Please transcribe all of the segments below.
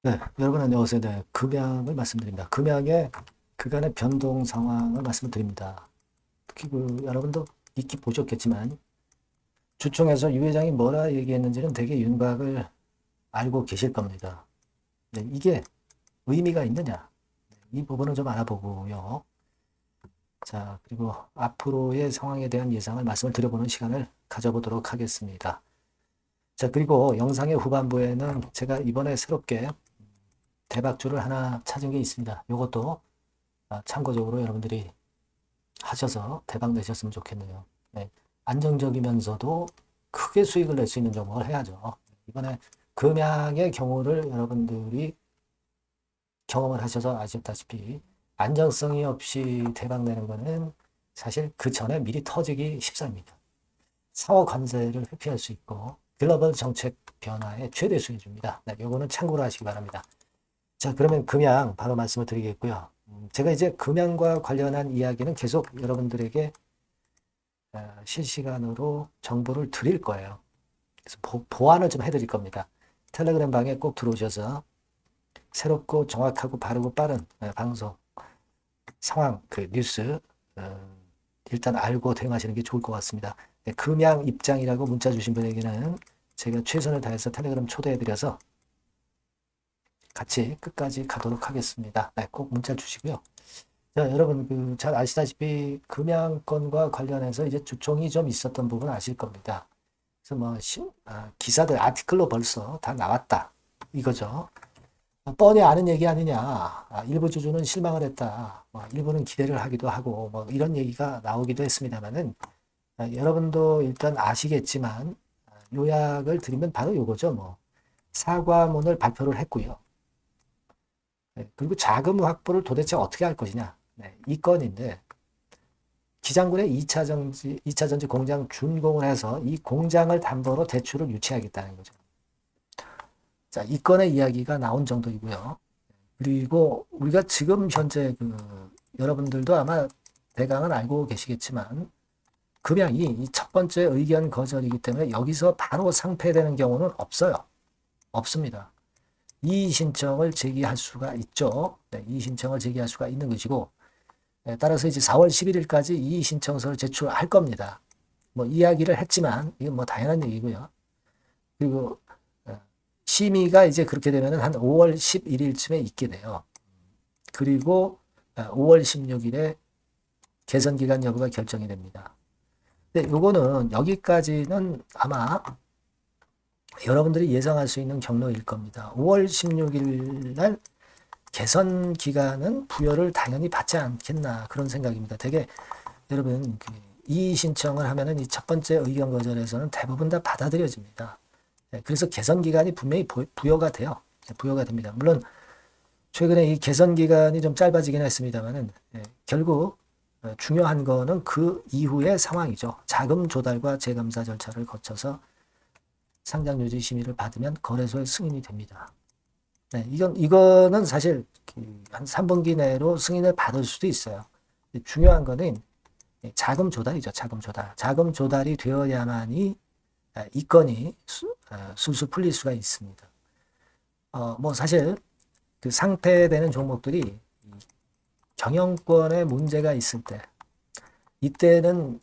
네, 여러분 안녕하세요. 네, 금양을 말씀드립니다. 금양의 그간의 변동 상황을 말씀드립니다. 특히 여러분도 익히 보셨겠지만 주총에서 유 회장이 뭐라 얘기했는지는 되게 윤곽을 알고 계실 겁니다. 네, 이게 의미가 있느냐? 이 부분을 좀 알아보고요. 자, 그리고 앞으로의 상황에 대한 예상을 말씀을 드려보는 시간을 가져보도록 하겠습니다. 자, 그리고 영상의 후반부에는 제가 이번에 새롭게 대박주를 하나 찾은 게 있습니다. 이것도 참고적으로 여러분들이 하셔서 대박 내셨으면 좋겠네요. 네, 안정적이면서도 크게 수익을 낼 수 있는 종목을 해야죠. 이번에 금양의 경우를 여러분들이 경험을 하셔서 아시다시피 안정성이 없이 대박 내는 거는 사실 그 전에 미리 터지기 쉽습니다. 사후 관세를 회피할 수 있고 글로벌 정책 변화의 최대 수혜주입니다. 네, 요거는 참고로 하시기 바랍니다. 자, 그러면 금양 바로 말씀을 드리겠고요. 제가 이제 금양과 관련한 이야기는 계속 여러분들에게 실시간으로 정보를 드릴 거예요. 그래서 보완을 좀 해드릴 겁니다. 텔레그램 방에 꼭 들어오셔서 새롭고 정확하고 바르고 빠른 방송, 상황, 그 뉴스 일단 알고 대응하시는 게 좋을 것 같습니다. 네, 금양 입장이라고 문자 주신 분에게는 제가 최선을 다해서 텔레그램 초대해드려서 같이 끝까지 가도록 하겠습니다. 네, 꼭 문자 주시고요. 자, 여러분 잘 아시다시피 금양권과 관련해서 이제 주총이 좀 있었던 부분 아실 겁니다. 그래서 기사들 아티클로 벌써 다 나왔다 이거죠. 뻔히 아는 얘기 아니냐. 일부 주주는 실망을 했다. 일부는 기대를 하기도 하고 이런 얘기가 나오기도 했습니다만은 여러분도 일단 아시겠지만 요약을 드리면 바로 요거죠. 사과문을 발표를 했고요. 네, 그리고 자금 확보를 도대체 어떻게 할 것이냐. 네, 이 건인데 기장군의 2차 전지 공장 준공을 해서 이 공장을 담보로 대출을 유치하겠다는 거죠. 자, 이 건의 이야기가 나온 정도이고요. 그리고 우리가 지금 현재 여러분들도 아마 대강은 알고 계시겠지만 금양이 이 첫 번째 의견 거절이기 때문에 여기서 바로 상폐되는 경우는 없어요. 없습니다. 이의 신청을 제기할 수가 있죠. 네, 이의 신청을 제기할 수가 있는 것이고 따라서 이제 4월 11일까지 이의 신청서를 제출할 겁니다. 이야기를 했지만 이건 당연한 얘기고요. 그리고 심의가 이제 그렇게 되면 한 5월 11일쯤에 있게 돼요. 그리고 5월 16일에 개선 기간 여부가 결정이 됩니다. 근데 요거는 여기까지는 아마 여러분들이 예상할 수 있는 경로일 겁니다. 5월 16일 날 개선 기간은 부여를 당연히 받지 않겠나 그런 생각입니다. 되게 여러분 이의 신청을 하면은 이 첫 번째 의견 거절에서는 대부분 다 받아들여집니다. 그래서 개선 기간이 분명히 부여가 돼요. 부여가 됩니다. 물론 최근에 이 개선 기간이 좀 짧아지긴 했습니다만은 결국 중요한 거는 그 이후의 상황이죠. 자금 조달과 재감사 절차를 거쳐서 상장 유지 심의를 받으면 거래소의 승인이 됩니다. 네, 이거는 사실 한 3분기 내로 승인을 받을 수도 있어요. 중요한 거는 자금 조달이죠. 자금 조달. 자금 조달이 되어야만이 이 건이 술술 풀릴 수가 있습니다. 사실 그 상폐되는 종목들이 경영권에 문제가 있을 때 이때는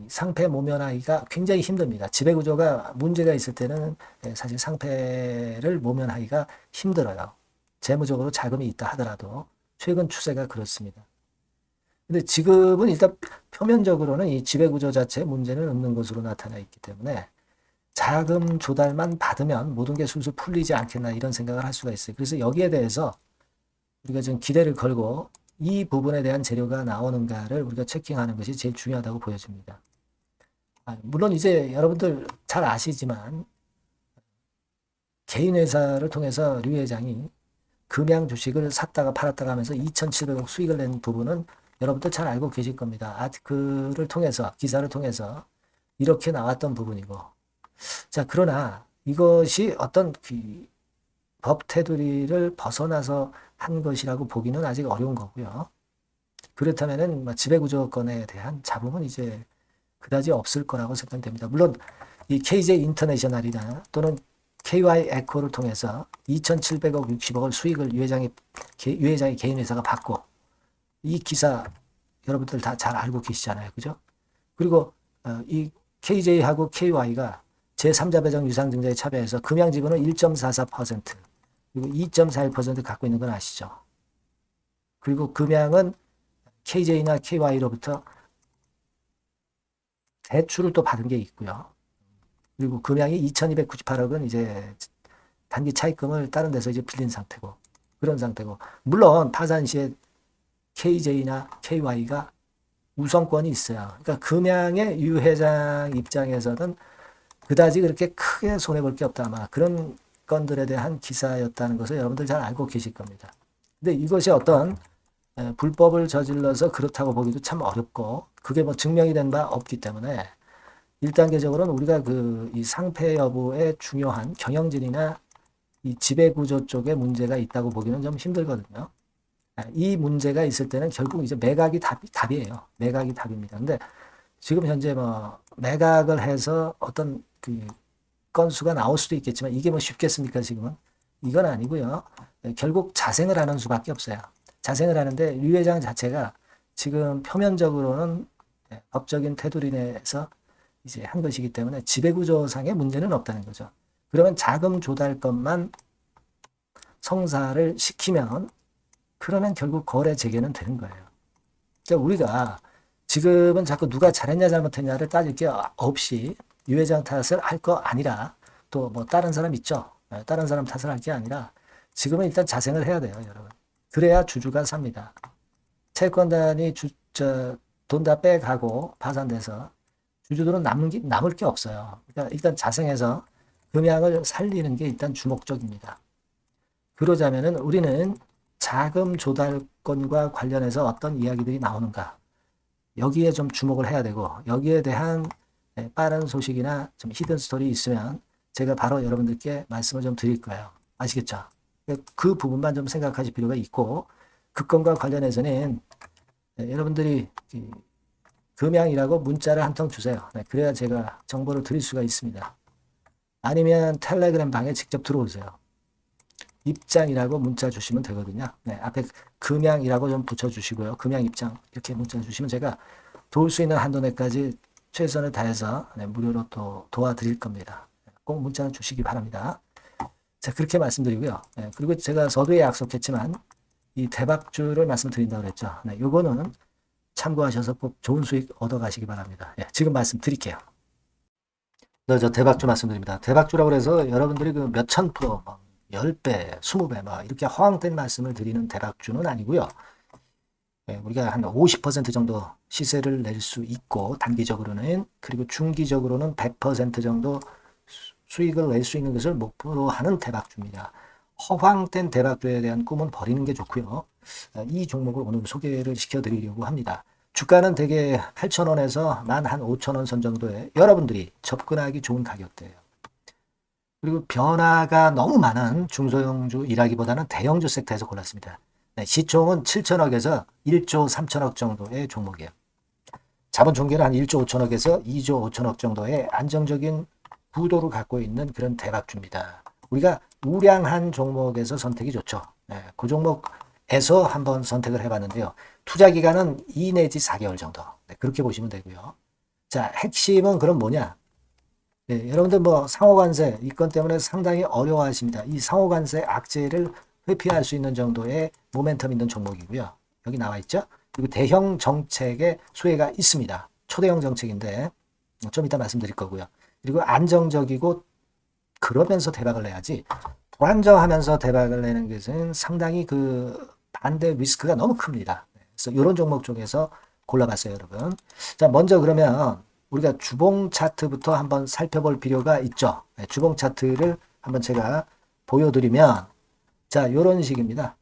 상폐 모면하기가 굉장히 힘듭니다. 지배구조가 문제가 있을 때는 사실 상폐를 모면하기가 힘들어요. 재무적으로 자금이 있다 하더라도 최근 추세가 그렇습니다. 근데 지금은 일단 표면적으로는 이 지배구조 자체에 문제는 없는 것으로 나타나 있기 때문에 자금 조달만 받으면 모든 게 술술 풀리지 않겠나 이런 생각을 할 수가 있어요. 그래서 여기에 대해서 우리가 지금 기대를 걸고 이 부분에 대한 재료가 나오는가를 우리가 체킹하는 것이 제일 중요하다고 보여집니다. 물론 이제 여러분들 잘 아시지만 개인 회사를 통해서 류 회장이 금양 주식을 샀다가 팔았다가 하면서 2,700억 수익을 낸 부분은 여러분들 잘 알고 계실 겁니다. 아티클을 통해서 기사를 통해서 이렇게 나왔던 부분이고 자, 그러나 이것이 어떤 법 테두리를 벗어나서 한 것이라고 보기는 아직 어려운 거고요. 그렇다면은 지배구조권에 대한 잡음은 이제 그다지 없을 거라고 생각됩니다. 물론 이 KJ 인터내셔널이나 또는 KY 에코를 통해서 2,700억 60억을 수익을 유 회장의 개인 회사가 받고, 이 기사 여러분들 다 잘 알고 계시잖아요. 그죠? 그리고 이 KJ하고 KY가 제3자 배정 유상증자에 참여해서 금양지분은 1.44%, 그리고 2.41% 갖고 있는 건 아시죠? 그리고 금양은 KJ나 KY로부터 대출을 또 받은 게 있고요. 그리고 금양이 2,298억은 이제 단기 차입금을 다른 데서 이제 빌린 상태고, 그런 상태고, 물론 파산 시에 KJ나 KY가 우선권이 있어요. 그러니까 금양의 유 회장 입장에서는 그다지 그렇게 크게 손해볼 게 없다. 아마 그런 건들에 대한 기사였다는 것을 여러분들 잘 알고 계실 겁니다. 근데 이것이 어떤 불법을 저질러서 그렇다고 보기도 참 어렵고, 그게 뭐 증명이 된 바 없기 때문에 1단계적으로는 우리가 이 상패 여부에 중요한 경영진이나 이 지배구조 쪽에 문제가 있다고 보기는 좀 힘들거든요. 이 문제가 있을 때는 결국 이제 매각이 답이에요. 매각이 답입니다. 근데 지금 현재 뭐 매각을 해서 어떤 그 건수가 나올 수도 있겠지만, 이게 뭐 쉽겠습니까, 지금은? 이건 아니고요. 결국 자생을 하는 수밖에 없어요. 자생을 하는데 유 회장 자체가 지금 표면적으로는 법적인 테두리 내에서 이제 한 것이기 때문에 지배구조상의 문제는 없다는 거죠. 그러면 자금 조달권만 성사를 시키면, 그러면 결국 거래 재개는 되는 거예요. 그러니까 우리가 지금은 자꾸 누가 잘했냐 잘못했냐를 따질 게 없이 유 회장 탓을 할 거 아니라, 또 뭐 다른 사람 있죠. 다른 사람 탓을 할 게 아니라 지금은 일단 자생을 해야 돼요, 여러분. 그래야 주주가 삽니다. 채권단이 돈 다 빼가고 파산돼서 주주들은 남을 게 없어요. 그러니까 일단 자생해서 금양을 살리는 게 일단 주목적입니다. 그러자면은 우리는 자금 조달권과 관련해서 어떤 이야기들이 나오는가, 여기에 좀 주목을 해야 되고, 여기에 대한 빠른 소식이나 좀 히든 스토리 있으면 제가 바로 여러분들께 말씀을 좀 드릴 거예요. 아시겠죠? 그 부분만 좀 생각하실 필요가 있고, 그 건과 관련해서는 여러분들이 금양이라고 문자를 한 통 주세요. 그래야 제가 정보를 드릴 수가 있습니다. 아니면 텔레그램 방에 직접 들어오세요. 입장이라고 문자 주시면 되거든요. 앞에 금양이라고 좀 붙여주시고요. 금양 입장 이렇게 문자 주시면 제가 도울 수 있는 한도 내까지 최선을 다해서 무료로 또 도와드릴 겁니다. 꼭 문자 주시기 바랍니다. 자, 그렇게 말씀드리고요. 그리고 제가 서두에 약속했지만 이 대박주를 말씀드린다고 그랬죠. 요거는 참고하셔서 꼭 좋은 수익 얻어가시기 바랍니다. 지금 말씀드릴게요. 저 대박주 말씀드립니다. 대박주라고 해서 여러분들이 그 몇천 프로, 10배, 20배, 막 이렇게 허황된 말씀을 드리는 대박주는 아니고요. 우리가 한 50% 정도 시세를 낼 수 있고, 단기적으로는, 그리고 중기적으로는 100% 정도 수익을 낼 수 있는 것을 목표로 하는 대박주입니다. 허황된 대박주에 대한 꿈은 버리는 게 좋고요. 이 종목을 오늘 소개를 시켜드리려고 합니다. 주가는 대개 8,000원에서 한 5,000원 선 정도에 여러분들이 접근하기 좋은 가격대예요. 그리고 변화가 너무 많은 중소형주 일하기보다는 대형주 섹터에서 골랐습니다. 시총은 7천억에서 1조 3천억 정도의 종목이에요. 자본 총계는 한 1조 5천억에서 2조 5천억 정도의 안정적인 구도를 갖고 있는 그런 대박주입니다. 우리가 우량한 종목에서 선택이 좋죠. 그 종목에서 한번 선택을 해봤는데요. 투자 기간은 2 내지 4개월 정도. 그렇게 보시면 되고요. 자, 핵심은 그럼 뭐냐? 여러분들 뭐 상호관세 이 건 때문에 상당히 어려워하십니다. 이 상호관세 악재를 회피할 수 있는 정도의 모멘텀 있는 종목이고요. 여기 나와 있죠. 그리고 대형 정책의 수혜가 있습니다. 초대형 정책인데 좀 이따 말씀드릴 거고요. 그리고 안정적이고 그러면서 대박을 내야지, 불안정하면서 대박을 내는 것은 상당히 그 반대 리스크가 너무 큽니다. 그래서 이런 종목 쪽에서 골라봤어요, 여러분. 자, 먼저 그러면 우리가 주봉 차트부터 한번 살펴볼 필요가 있죠. 주봉 차트를 한번 제가 보여드리면, 자, 이런 식입니다.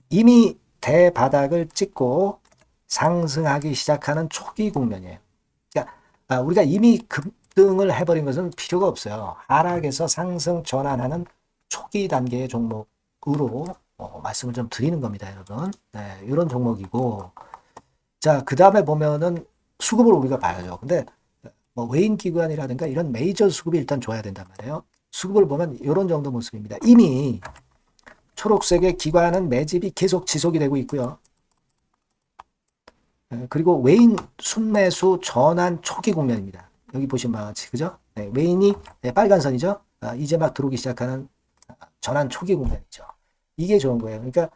이미 대바닥을 찍고 상승하기 시작하는 초기 국면이에요. 그러니까 우리가 이미 급등을 해버린 것은 필요가 없어요. 하락에서 상승 전환하는 초기 단계의 종목으로 말씀을 좀 드리는 겁니다, 여러분. 이런 종목이고, 자, 그 다음에 보면은 수급을 우리가 봐야죠. 근데 뭐 외인 기관이라든가 이런 메이저 수급이 일단 줘야 된단 말이에요. 수급을 보면 이런 정도 모습입니다. 이미 초록색의 기관은 매집이 계속 지속이 되고 있고요. 그리고 외인 순매수 전환 초기 국면입니다. 여기 보시면 바와 같이 그죠? 네, 외인이 빨간 선이죠. 이제 막 들어오기 시작하는 전환 초기 국면이죠. 이게 좋은 거예요. 그러니까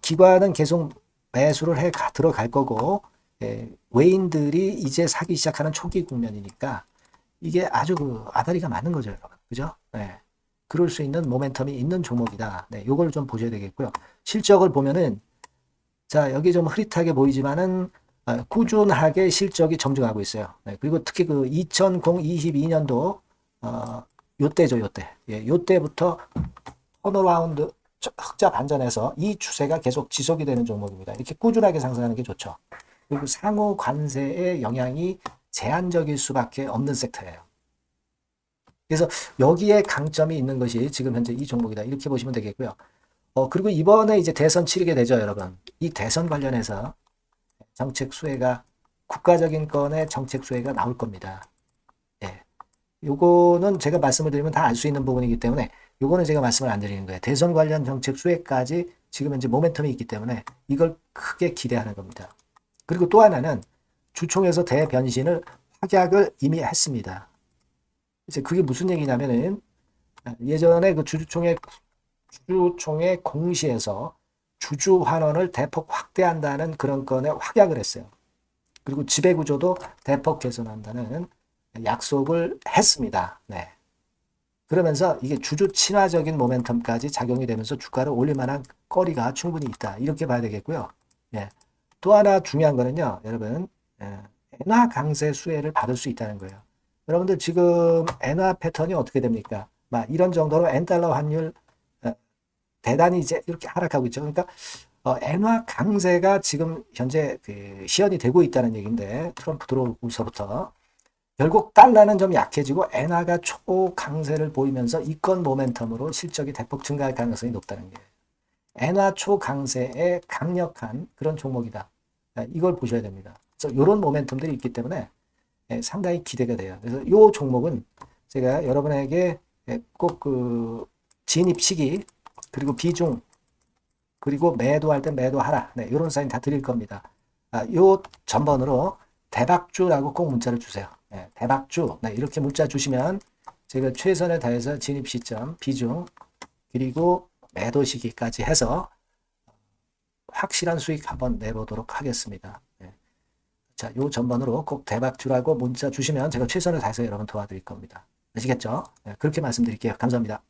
기관은 계속 매수를 해 들어갈 거고 외인들이 이제 사기 시작하는 초기 국면이니까 이게 아주 그 아다리가 맞는 거죠, 여러분. 그죠? 네. 그럴 수 있는 모멘텀이 있는 종목이다. 네, 요걸 좀 보셔야 되겠고요. 실적을 보면은 자, 여기 좀 흐릿하게 보이지만은 꾸준하게 실적이 점증하고 있어요. 네, 그리고 특히 그 2022년도 요때죠, 요때. 예, 요때부터 턴어라운드 흑자 반전해서 이 추세가 계속 지속이 되는 종목입니다. 이렇게 꾸준하게 상승하는 게 좋죠. 그리고 상호 관세의 영향이 제한적일 수밖에 없는 섹터예요. 그래서 여기에 강점이 있는 것이 지금 현재 이 종목이다. 이렇게 보시면 되겠고요. 그리고 이번에 이제 대선 치르게 되죠, 여러분. 이 대선 관련해서 정책 수혜가 국가적인 건의 정책 수혜가 나올 겁니다. 예. 요거는 제가 말씀을 드리면 다 알 수 있는 부분이기 때문에 요거는 제가 말씀을 안 드리는 거예요. 대선 관련 정책 수혜까지 지금 현재 모멘텀이 있기 때문에 이걸 크게 기대하는 겁니다. 그리고 또 하나는 주총에서 대변신을 확약을 이미 했습니다. 이제 그게 무슨 얘기냐면은 예전에 그 주주총회 공시에서 주주 환원을 대폭 확대한다는 그런 건에 확약을 했어요. 그리고 지배구조도 대폭 개선한다는 약속을 했습니다. 네. 그러면서 이게 주주 친화적인 모멘텀까지 작용이 되면서 주가를 올릴 만한 거리가 충분히 있다. 이렇게 봐야 되겠고요. 예. 또 하나 중요한 거는요, 여러분, 엔화 강세 수혜를 받을 수 있다는 거예요. 여러분들 지금 엔화 패턴이 어떻게 됩니까? 막 이런 정도로 엔달러 환율 대단히 이제 이렇게 하락하고 있죠. 그러니까 엔화 강세가 지금 현재 그 시연이 되고 있다는 얘기인데 트럼프 들어오고서부터 결국 달러는 좀 약해지고 엔화가 초강세를 보이면서 이권 모멘텀으로 실적이 대폭 증가할 가능성이 높다는 게 엔화 초강세의 강력한 그런 종목이다. 이걸 보셔야 됩니다. 그래서 이런 모멘텀들이 있기 때문에 상당히 기대가 돼요. 그래서 이 종목은 제가 여러분에게 꼭 그 진입 시기 그리고 비중 그리고 매도할 때 매도하라. 네, 이런 사인 다 드릴 겁니다. 요 전번으로 대박주라고 꼭 문자를 주세요. 네, 대박주. 네, 이렇게 문자 주시면 제가 최선을 다해서 진입 시점, 비중, 그리고 매도 시기까지 해서 확실한 수익 한번 내보도록 하겠습니다. 네. 자, 요 전번으로 꼭 대박주라고 문자 주시면 제가 최선을 다해서 여러분 도와드릴 겁니다. 아시겠죠? 네, 그렇게 말씀드릴게요. 감사합니다.